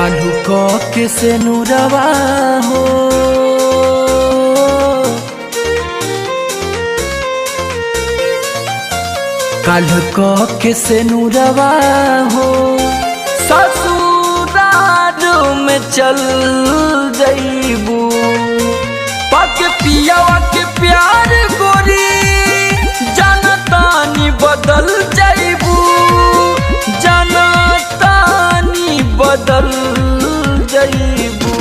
काल्हू के से नुरवा हो काल्हू के से नुरवा हो ससुराल में चल जइबू पक पियावा के प्यार गोरी जनतानी बदल जइबू जनतानी बदल जइबू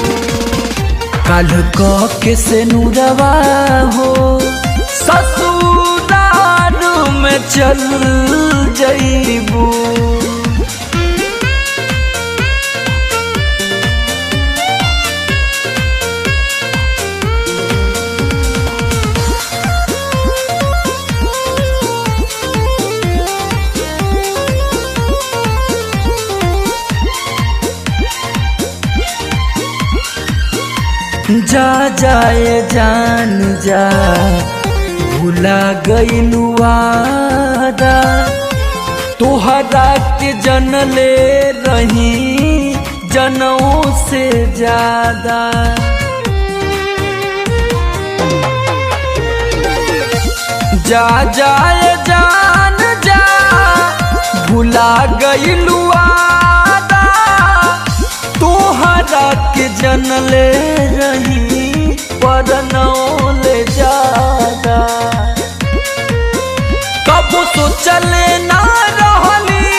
काल्हू के से नुरवा हो ससुराल में चल जइबू। जा जाए जान जा भुला गइलू वादा तोहरा के जनले रही जनों से ज्यादा जा जाए जान जा भुला गइलू वादा तोहरा के जनले रही परनौ ले ज्यादा कबो सोचले ना रहली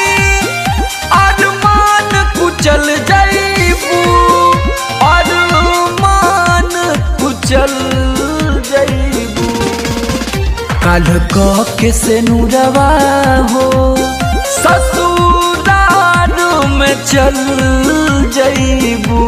अरमान कुचल जइबू अरमान कुचल जइबू काल्हू के से नुरवा हो ससुराल में चल जइबू।